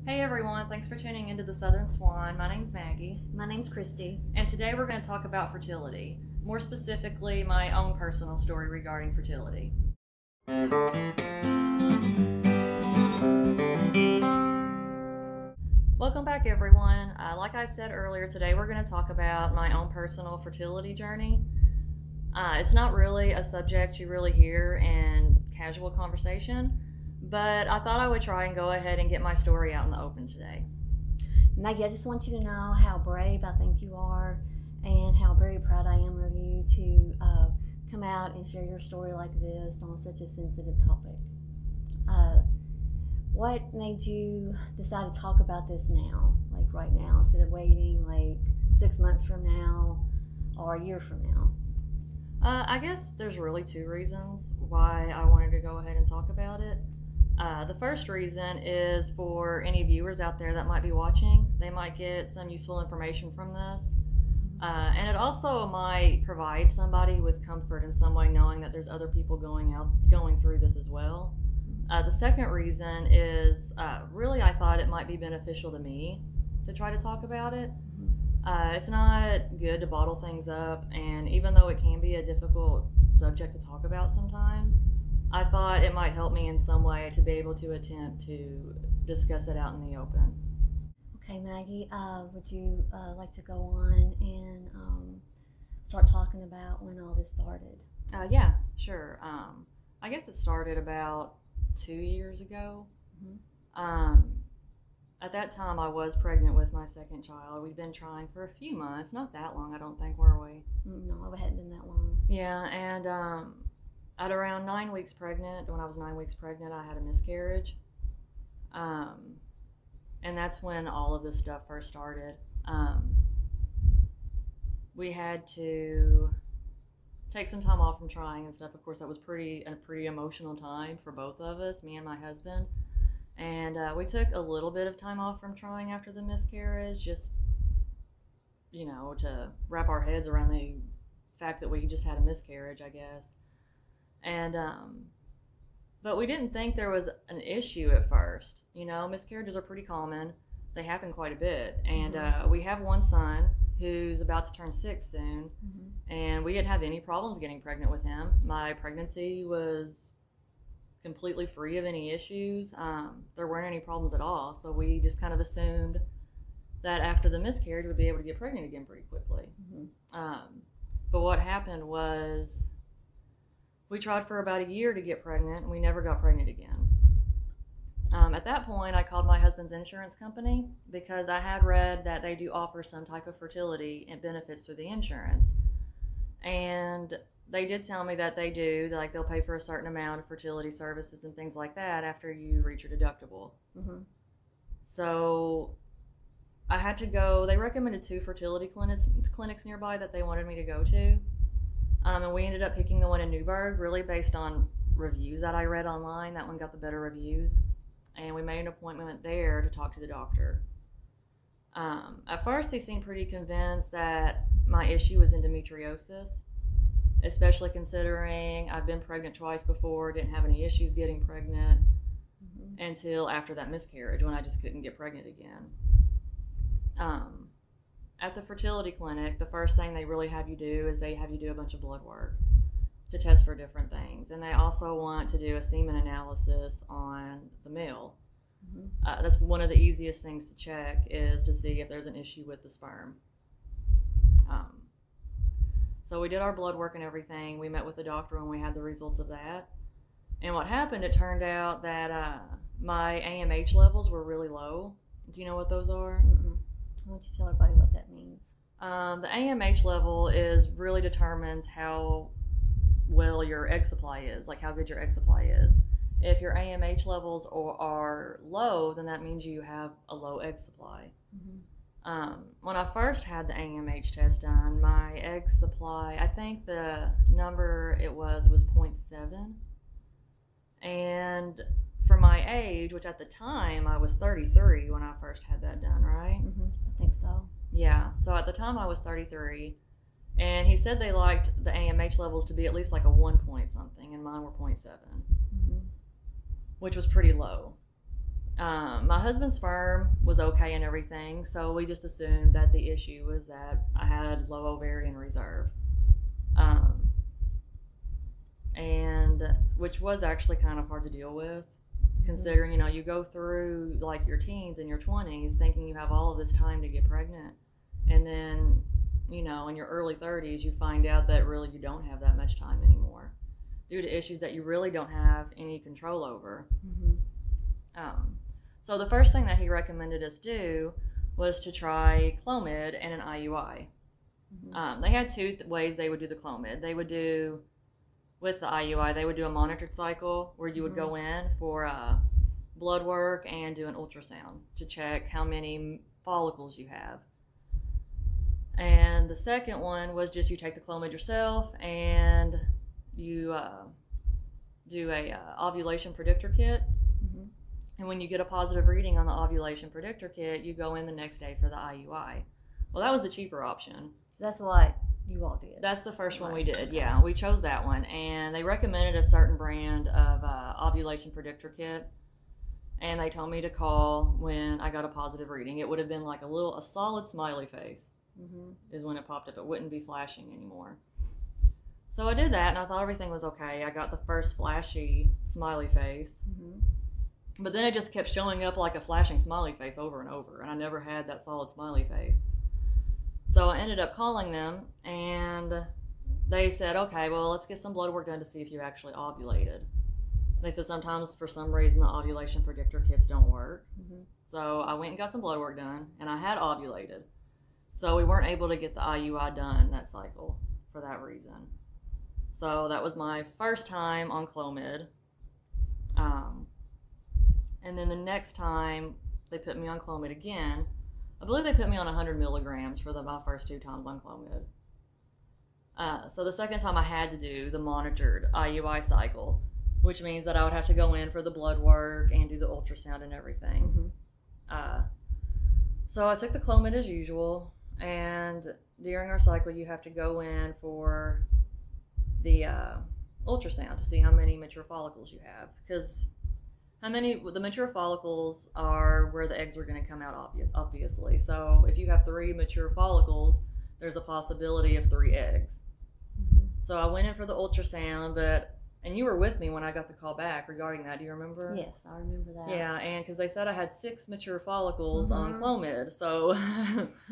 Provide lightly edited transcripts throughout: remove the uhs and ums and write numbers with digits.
Hey everyone, thanks for tuning into the Southern Swan. My name's Maggie. My name's Christy. And today we're going to talk about fertility. More specifically, my own personal story regarding fertility. Welcome back everyone. Like I said earlier, today we're going to talk about my own personal fertility journey. It's not really a subject you really hear in casual conversation, but I thought I would try and go ahead and get my story out in the open today. Maggie, I just want you to know how brave I think you are and how very proud I am of you to come out and share your story like this on such a sensitive topic. What made you decide to talk about this now, like right now, instead of waiting like 6 months from now or a year from now? I guess there's really two reasons why I wanted to go ahead and talk about it. The first reason is for any viewers out there that might be watching. They might get some useful information from this. And it also might provide somebody with comfort in some way, knowing that there's other people going through this as well. The second reason is really I thought it might be beneficial to me to try to talk about it. It's not good to bottle things up, and even though it can be a difficult subject to talk about sometimes, I thought it might help me in some way to be able to attempt to discuss it out in the open. Okay, Maggie, would you like to go on and start talking about when all this started? Yeah, sure. I guess it started about 2 years ago. At that time, I was pregnant with my second child. We'd been trying for a few months, not that long, I don't think, were we? No, it hadn't been that long. Yeah, and at around 9 weeks pregnant, when I was 9 weeks pregnant, I had a miscarriage. And that's when all of this stuff first started. We had to take some time off from trying and stuff. Of course, that was a pretty emotional time for both of us, me and my husband. And we took a little bit of time off from trying after the miscarriage, just, to wrap our heads around the fact that we just had a miscarriage, I guess. And, but we didn't think there was an issue at first. Miscarriages are pretty common. They happen quite a bit. And we have one son who's about to turn 6 soon. And we didn't have any problems getting pregnant with him. My pregnancy was completely free of any issues. There weren't any problems at all. So we just kind of assumed that after the miscarriage we'd be able to get pregnant again pretty quickly. But what happened was we tried for about a year to get pregnant, and we never got pregnant again. At that point, I called my husband's insurance company because I had read that they do offer some type of fertility and benefits through the insurance. And they did tell me that they do, like they'll pay for a certain amount of fertility services and things like that after you reach your deductible. So I had to go. They recommended 2 fertility clinics nearby that they wanted me to go to. And we ended up picking the one in Newburgh, really based on reviews that I read online. That one got the better reviews. And we made an appointment there to talk to the doctor. At first, he seemed pretty convinced that my issue was endometriosis, especially considering I've been pregnant twice before, didn't have any issues getting pregnant until after that miscarriage when I just couldn't get pregnant again. At the fertility clinic, the first thing they really have you do is they have you do a bunch of blood work to test for different things. And they also want to do a semen analysis on the male. That's one of the easiest things to check, is to see if there's an issue with the sperm. So we did our blood work and everything. We met with the doctor and we had the results of that. And what happened, it turned out that my AMH levels were really low. Do you know what those are? Why don't you tell everybody what that means? The AMH level really determines how well your egg supply is, like how good your egg supply is. If your AMH levels are low, then that means you have a low egg supply. When I first had the AMH test done, my egg supply, I think the number it was 0.7. And for my age, which at the time I was 33 when I first had that done, right? I think so. Yeah, so at the time I was 33, and he said they liked the AMH levels to be at least like a 1 point something, and mine were 0.7, which was pretty low. My husband's sperm was okay and everything, so we just assumed that the issue was that I had low ovarian reserve. And which was actually kind of hard to deal with, considering, you know, you go through like your teens and your 20s thinking you have all of this time to get pregnant, and then, you know, in your early 30s you find out that really you don't have that much time anymore due to issues that you really don't have any control over. So the first thing that he recommended us do was to try Clomid and an IUI. They had two ways they would do the Clomid. They would do, with the IUI, they would do a monitored cycle where you would go in for blood work and do an ultrasound to check how many follicles you have. And the second one was just you take the Clomid yourself and you do a ovulation predictor kit. And when you get a positive reading on the ovulation predictor kit, you go in the next day for the IUI. Well, that was the cheaper option. That's what you all did. That's the first one we did. Yeah, we chose that one, and they recommended a certain brand of ovulation predictor kit, and they told me to call when I got a positive reading. It would have been like a solid smiley face is when it popped up. It wouldn't be flashing anymore. So I did that, and I thought everything was okay. I got the first flashy smiley face, but then it just kept showing up like a flashing smiley face over and over, and I never had that solid smiley face. So I ended up calling them, and they said, okay, well, let's get some blood work done to see if you actually ovulated. They said sometimes for some reason the ovulation predictor kits don't work. So I went and got some blood work done, and I had ovulated. So we weren't able to get the IUI done that cycle for that reason. So that was my first time on Clomid. And then the next time they put me on Clomid again, I believe they put me on 100 milligrams for my first 2 times on Clomid. So the second time I had to do the monitored IUI cycle, which means that I would have to go in for the blood work and do the ultrasound and everything. So I took the Clomid as usual, and during our cycle you have to go in for the ultrasound to see how many mature follicles you have, because the mature follicles are where the eggs are going to come out, obviously. So if you have 3 mature follicles, there's a possibility of 3 eggs. So I went in for the ultrasound, and you were with me when I got the call back regarding that. Do you remember? Yes, I remember that. Yeah, and because they said I had 6 mature follicles on Clomid, so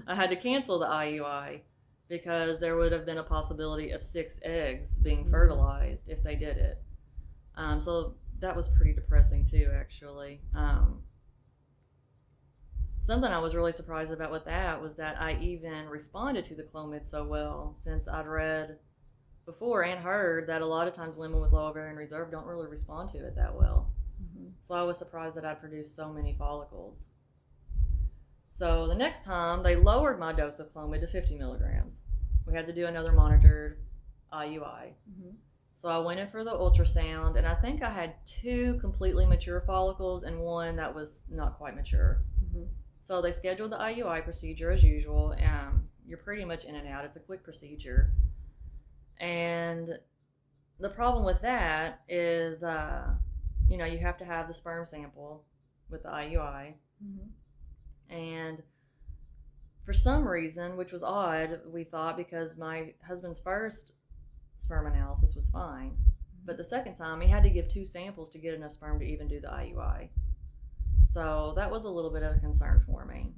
I had to cancel the IUI because there would have been a possibility of 6 eggs being fertilized if they did it. So that was pretty depressing too, actually. Something I was really surprised about with that was that I even responded to the Clomid so well, since I'd read before and heard that a lot of times women with low ovarian reserve don't really respond to it that well. So I was surprised that I produced so many follicles. So the next time they lowered my dose of Clomid to 50 milligrams. We had to do another monitored IUI. So I went in for the ultrasound, and I think I had 2 completely mature follicles and 1 that was not quite mature. So they scheduled the IUI procedure as usual. You're pretty much in and out. It's a quick procedure. And the problem with that is, you know, you have to have the sperm sample with the IUI. And for some reason, which was odd, we thought, because my husband's first sperm analysis was fine, but the second time he had to give 2 samples to get enough sperm to even do the IUI. So that was a little bit of a concern for me.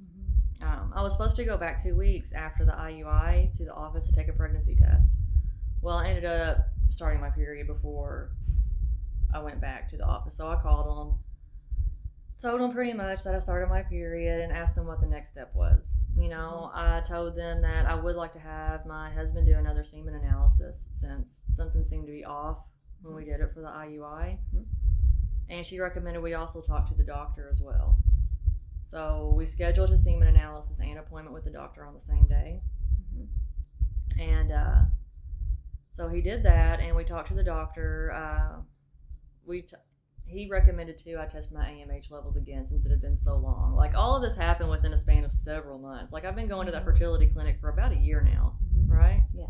I was supposed to go back 2 weeks after the IUI to the office to take a pregnancy test. Well, I ended up starting my period before I went back to the office, so I called them, told them pretty much that I started my period, and asked them what the next step was. You know, I told them that I would like to have my husband do another semen analysis since something seemed to be off when we did it for the IUI. And she recommended we also talk to the doctor as well. So we scheduled a semen analysis and appointment with the doctor on the same day. And so he did that, and we talked to the doctor. He recommended too I test my AMH levels again since it had been so long. Like, all of this happened within a span of several months. Like, I've been going to that fertility clinic for about a year now, right? Yeah.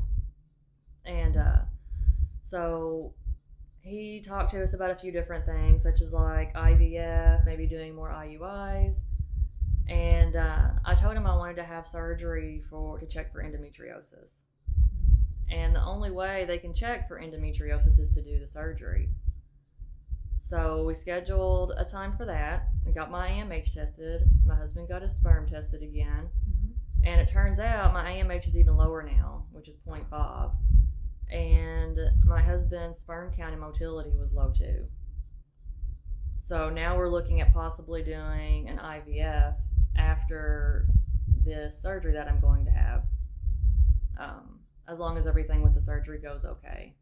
And so he talked to us about a few different things, such as like IVF, maybe doing more IUIs. And I told him I wanted to have surgery to check for endometriosis. And the only way they can check for endometriosis is to do the surgery. So we scheduled a time for that. I got my AMH tested. My husband got his sperm tested again. And it turns out my AMH is even lower now, which is 0.5. And my husband's sperm count and motility was low too. So now we're looking at possibly doing an IVF after this surgery that I'm going to have, as long as everything with the surgery goes okay.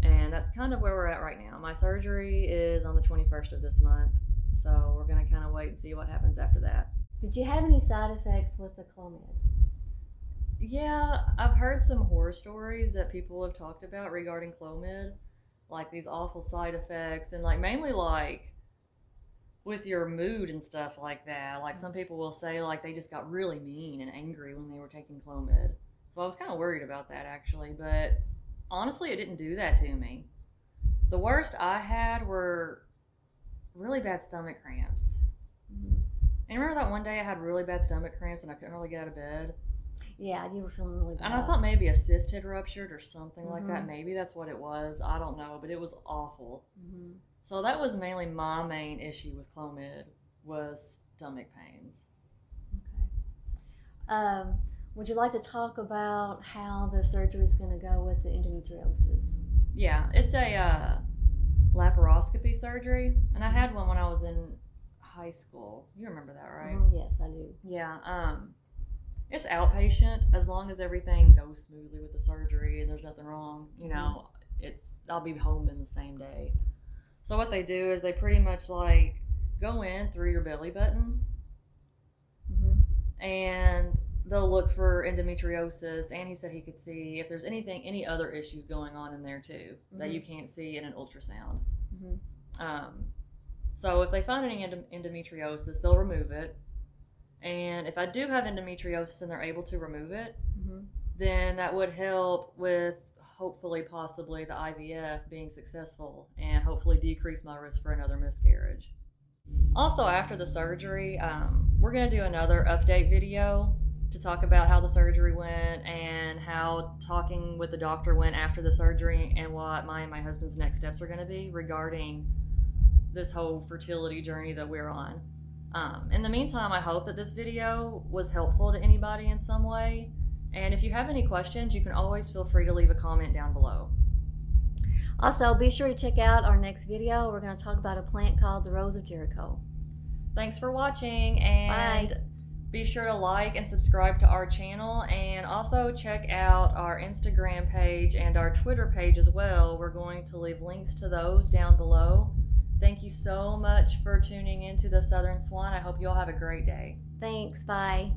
And that's kind of where we're at right now. My surgery is on the 21st of this month, so we're going to kind of wait and see what happens after that. Did you have any side effects with the Clomid? Yeah, I've heard some horror stories that people have talked about regarding Clomid, like these awful side effects, and like mainly like with your mood and stuff like that. Like some people will say like they just got really mean and angry when they were taking Clomid. So I was kind of worried about that actually, but honestly it didn't do that to me. The worst I had were really bad stomach cramps. And remember that one day I had really bad stomach cramps and I couldn't really get out of bed? Yeah, you were feeling really bad. And I thought maybe a cyst had ruptured or something like that. Maybe that's what it was. I don't know, but it was awful. So that was mainly my main issue with Clomid, was stomach pains. Okay. Would you like to talk about how the surgery is going to go with the endometriosis? Yeah, it's a laparoscopy surgery, and I had one when I was in high school. You remember that, right? Yes, I do. Yeah. It's outpatient as long as everything goes smoothly with the surgery and there's nothing wrong. You know, I'll be home in the same day. So what they do is they pretty much like go in through your belly button, and they'll look for endometriosis. And he said he could see if there's any other issues going on in there too that you can't see in an ultrasound. So if they find any endometriosis, they'll remove it. And if I do have endometriosis and they're able to remove it, then that would help with hopefully possibly the IVF being successful and hopefully decrease my risk for another miscarriage. Also, after the surgery, we're going to do another update video to talk about how the surgery went and how talking with the doctor went after the surgery and what my and my husband's next steps are going to be regarding this whole fertility journey that we're on. In the meantime, I hope that this video was helpful to anybody in some way. And if you have any questions, you can always feel free to leave a comment down below. Also, be sure to check out our next video. We're going to talk about a plant called the Rose of Jericho. Thanks for watching, and bye. Be sure to like and subscribe to our channel, and also check out our Instagram page and our Twitter page as well. We're going to leave links to those down below. Thank you so much for tuning into the Southern Swan. I hope you all have a great day. Thanks. Bye.